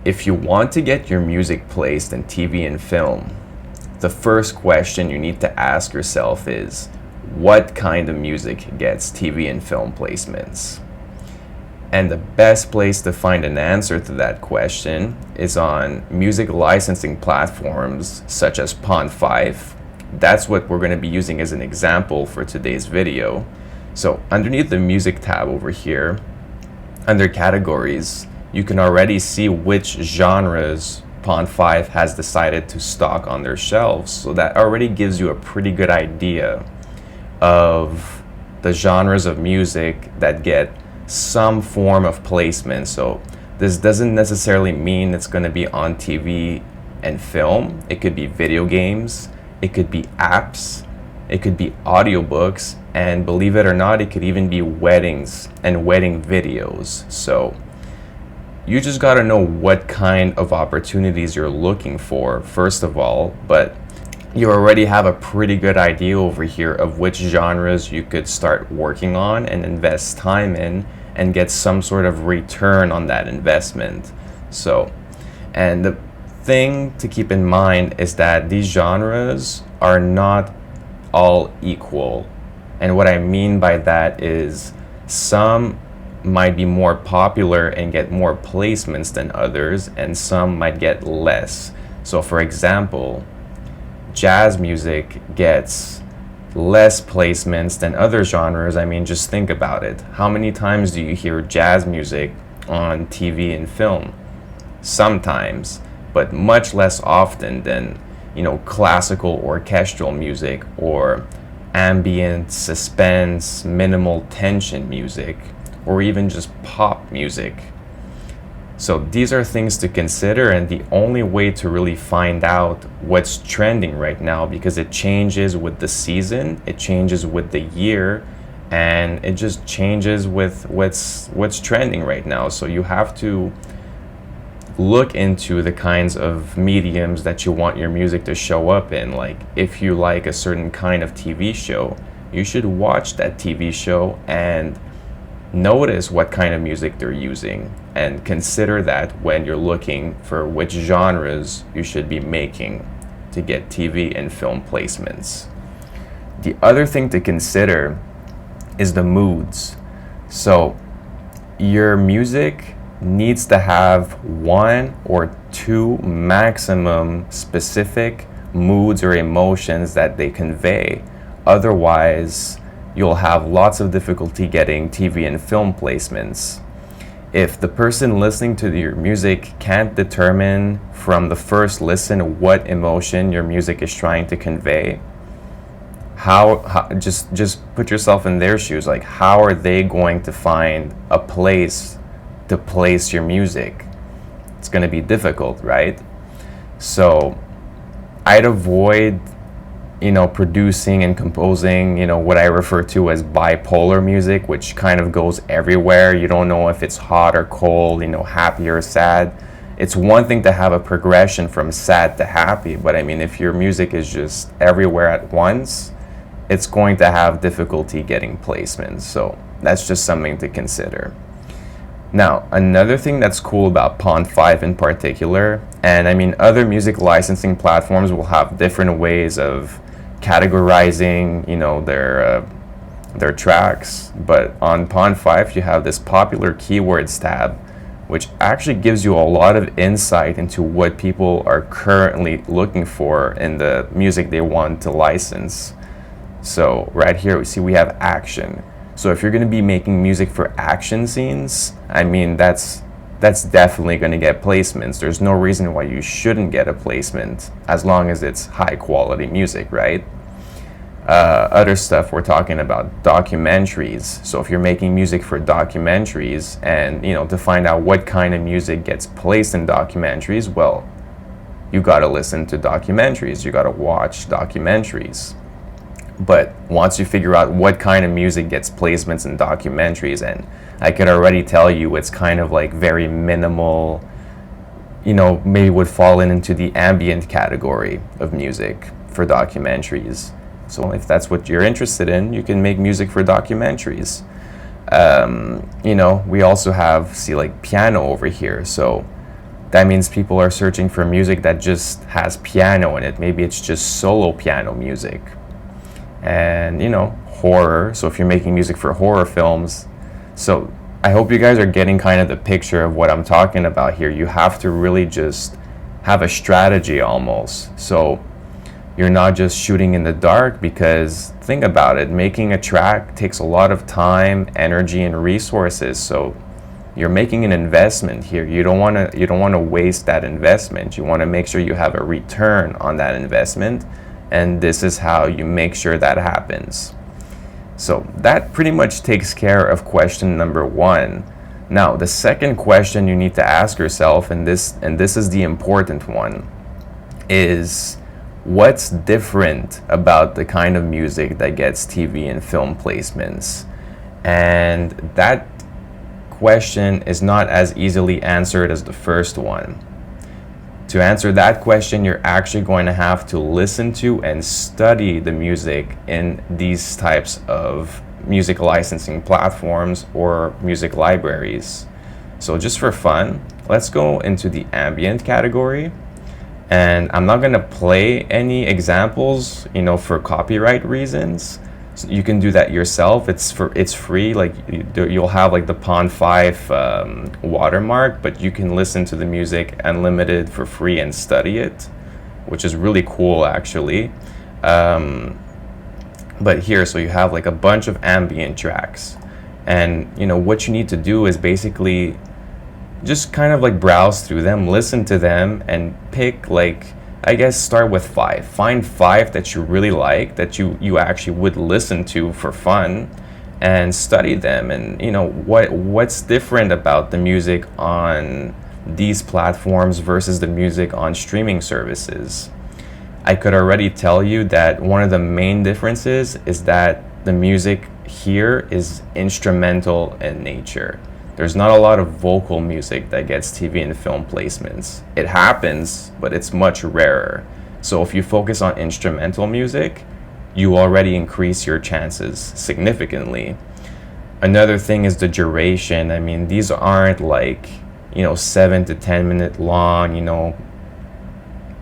If you want to get your music placed in TV and film, the first question you need to ask yourself is, what kind of music gets TV and film placements? And the best place to find an answer to that question is on music licensing platforms such as Pond5. That's what we're going to be using as an example for today's video. So underneath the music tab over here, under categories, you can already see which genres Pond5 has decided to stock on their shelves. So that already gives you a pretty good idea of the genres of music that get some form of placement. So this doesn't necessarily mean it's going to be on TV and film. It could be video games, it could be apps, it could be audiobooks, and believe it or not, it could even be weddings and wedding videos. So you just got to know what kind of opportunities you're looking for, first of all, but you already have a pretty good idea over here of which genres you could start working on and invest time in and get some sort of return on that investment. So, and the thing to keep in mind is that these genres are not all equal. And what I mean by that is some might be more popular and get more placements than others, and some might get less. So for example, jazz music gets less placements than other genres. I mean, just think about it. How many times do you hear jazz music on TV and film? Sometimes, but much less often than, classical orchestral music or ambient, suspense, minimal tension music, or even just pop music. So these are things to consider, and the only way to really find out what's trending right now, because it changes with the season, it changes with the year, and it just changes with what's trending right now. So you have to look into the kinds of mediums that you want your music to show up in. Like if you like a certain kind of TV show, you should watch that TV show and notice what kind of music they're using, and consider that when you're looking for which genres you should be making to get TV and film placements. The other thing to consider is the moods. So your music needs to have one or two maximum specific moods or emotions that they convey. Otherwise, you'll have lots of difficulty getting TV and film placements. If the person listening to your music can't determine from the first listen what emotion your music is trying to convey, how just put yourself in their shoes. Like, how are they going to find a place to place your music? It's going to be difficult, right? So I'd avoid producing and composing, what I refer to as bipolar music, which kind of goes everywhere. You don't know if it's hot or cold, happy or sad. It's one thing to have a progression from sad to happy, but I mean, if your music is just everywhere at once, it's going to have difficulty getting placements. So that's just something to consider. Now, another thing that's cool about Pond5 in particular, and I mean, other music licensing platforms will have different ways of categorizing, their tracks, but on Pond5 you have this popular keywords tab, which actually gives you a lot of insight into what people are currently looking for in the music they want to license. So right here we have action. So if you're going to be making music for action scenes, I mean, that's definitely going to get placements. There's no reason why you shouldn't get a placement as long as it's high quality music, right? Other stuff, we're talking about documentaries. So if you're making music for documentaries, and to find out what kind of music gets placed in documentaries, well, you got to listen to documentaries, you got to watch documentaries. But once you figure out what kind of music gets placements in documentaries, and I could already tell you it's kind of like very minimal, maybe would fall into the ambient category of music for documentaries. So if that's what you're interested in, you can make music for documentaries. We also have, like piano over here. So that means people are searching for music that just has piano in it. Maybe it's just solo piano music. And, horror. So if you're making music for horror films, so I hope you guys are getting kind of the picture of what I'm talking about here. You have to really just have a strategy almost. So you're not just shooting in the dark, because think about it, making a track takes a lot of time, energy, and resources. So you're making an investment here. You don't want to waste that investment. You want to make sure you have a return on that investment, and this is how you make sure that happens. So that pretty much takes care of question number 1. Now, the second question you need to ask yourself, and this is the important one, is what's different about the kind of music that gets TV and film placements? And that question is not as easily answered as the first one. To answer that question, you're actually going to have to listen to and study the music in these types of music licensing platforms or music libraries. So just for fun, let's go into the ambient category. And I'm not going to play any examples, for copyright reasons. So you can do that yourself. It's free. Like you'll have like the Pond 5 watermark, but you can listen to the music unlimited for free and study it, which is really cool actually. But here, so you have like a bunch of ambient tracks, and what you need to do is basically just kind of like browse through them, listen to them, and pick start with 5. Find 5 that you really like, that you actually would listen to for fun, and study them. And what's different about the music on these platforms versus the music on streaming services. I could already tell you that one of the main differences is that the music here is instrumental in nature. There's not a lot of vocal music that gets TV and film placements. It happens, but it's much rarer. So if you focus on instrumental music, you already increase your chances significantly. Another thing is the duration. I mean, these aren't 7 to 10 minute long,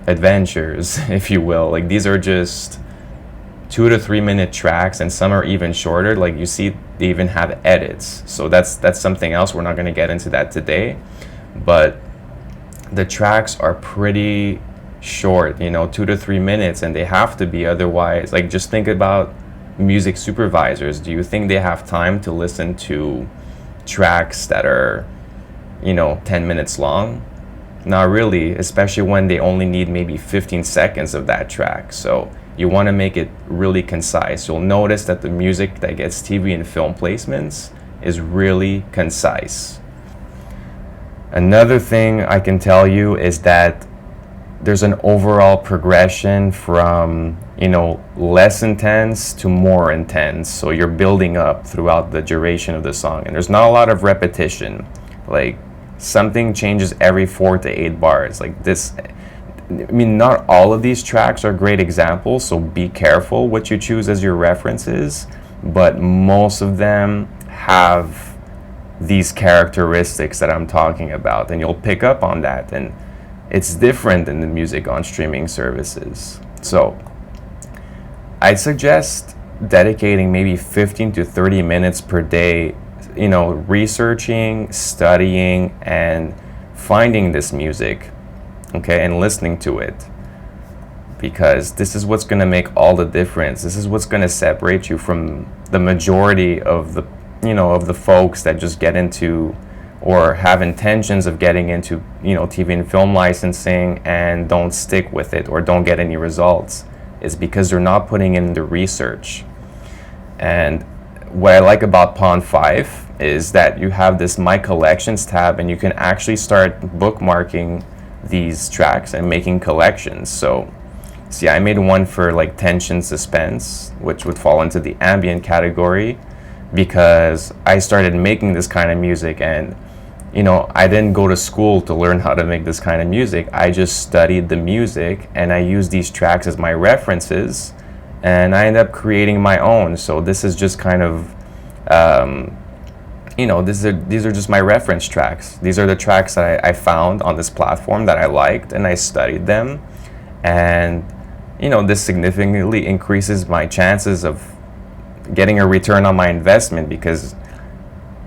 adventures, if you will. Like, these are just 2 to 3 minute tracks, and some are even shorter. Like, you see, they even have edits. So that's something else. We're not going to get into that today, but the tracks are pretty short, 2 to 3 minutes, and they have to be, otherwise, just think about music supervisors. Do you think they have time to listen to tracks that are 10 minutes long? Not really, especially when they only need maybe 15 seconds of that track. So you want to make it really concise. You'll notice that the music that gets TV and film placements is really concise. Another thing I can tell you is that there's an overall progression from, less intense to more intense. So you're building up throughout the duration of the song, and there's not a lot of repetition. Like, something changes every 4 to 8 bars. Like this, not all of these tracks are great examples, so be careful what you choose as your references, but most of them have these characteristics that I'm talking about, and you'll pick up on that, and it's different than the music on streaming services. So I suggest dedicating maybe 15 to 30 minutes per day, researching, studying, and finding this music, okay, and listening to it, because this is what's going to make all the difference. This is what's going to separate you from the majority of the folks that just get into or have intentions of getting into TV and film licensing and don't stick with it or don't get any results. Is because they're not putting in the research. And what I like about Pond 5 is that you have this My Collections tab, and you can actually start bookmarking these tracks and making collections. So, see, I made one for tension suspense, which would fall into the ambient category, because I started making this kind of music, and I didn't go to school to learn how to make this kind of music. I just studied the music, and I used these tracks as my references, and I ended up creating my own. So this is just kind of these are just my reference tracks. These are the tracks that I found on this platform that I liked, and I studied them. And this significantly increases my chances of getting a return on my investment, because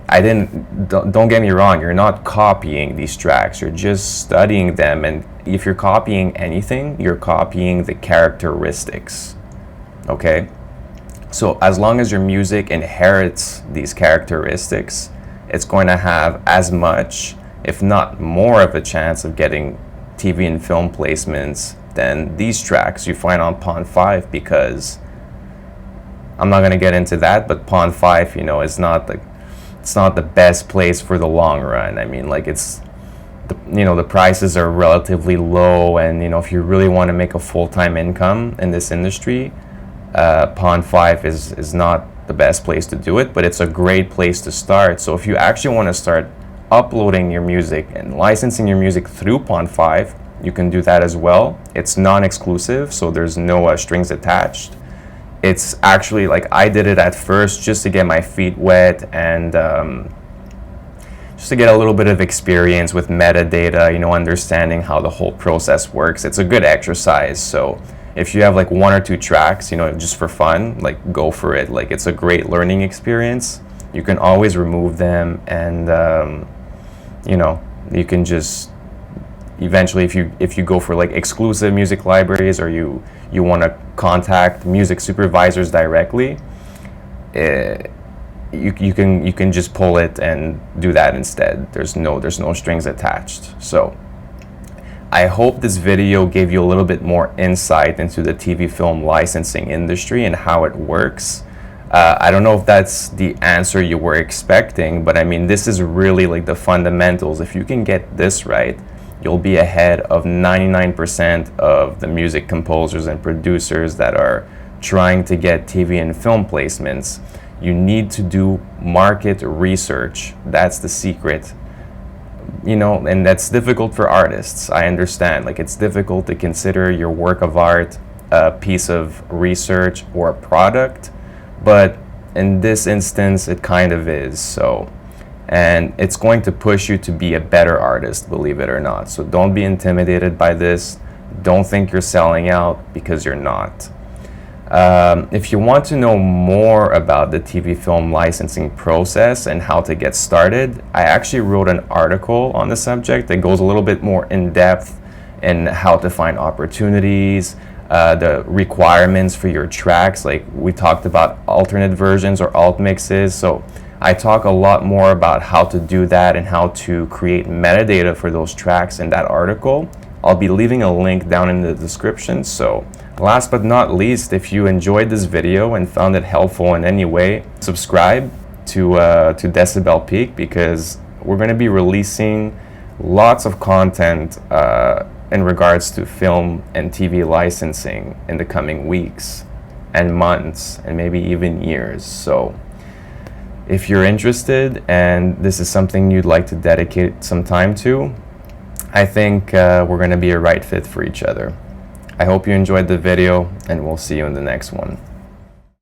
don't get me wrong, you're not copying these tracks, you're just studying them. And if you're copying anything, you're copying the characteristics. Okay? So as long as your music inherits these characteristics, it's going to have as much, if not more, of a chance of getting TV and film placements than these tracks you find on Pond 5, because I'm not going to get into that, but Pond 5, is not the best place for the long run. I mean, like, the prices are relatively low, and if you really want to make a full-time income in this industry, Pond 5 is not the best place to do it, but it's a great place to start. So if you actually want to start uploading your music and licensing your music through Pond 5, you can do that as well. It's non-exclusive, so there's no strings attached. It's actually, like, I did it at first just to get my feet wet, and just to get a little bit of experience with metadata, understanding how the whole process works. It's a good exercise. So if you have like one or two tracks, just for fun, like, go for it. Like, it's a great learning experience. You can always remove them, and you can just eventually, if you go for like exclusive music libraries, or you want to contact music supervisors directly, you can just pull it and do that instead. There's no strings attached. So I hope this video gave you a little bit more insight into the TV film licensing industry and how it works. I don't know if that's the answer you were expecting, but I mean, this is really like the fundamentals. If you can get this right, you'll be ahead of 99% of the music composers and producers that are trying to get TV and film placements. You need to do market research. That's the secret. And that's difficult for artists. I understand. Like, it's difficult to consider your work of art a piece of research or a product, but in this instance, it kind of is. So, and it's going to push you to be a better artist, believe it or not. So don't be intimidated by this. Don't think you're selling out, because you're not. If you want to know more about the TV film licensing process and how to get started, I actually wrote an article on the subject that goes a little bit more in depth in how to find opportunities, the requirements for your tracks. Like, we talked about alternate versions or alt mixes. So I talk a lot more about how to do that and how to create metadata for those tracks in that article. I'll be leaving a link down in the description. So last but not least, if you enjoyed this video and found it helpful in any way, subscribe to Decibel Peak, because we're going to be releasing lots of content in regards to film and TV licensing in the coming weeks and months and maybe even years. So if you're interested and this is something you'd like to dedicate some time to, I think we're going to be a right fit for each other. I hope you enjoyed the video, and we'll see you in the next one.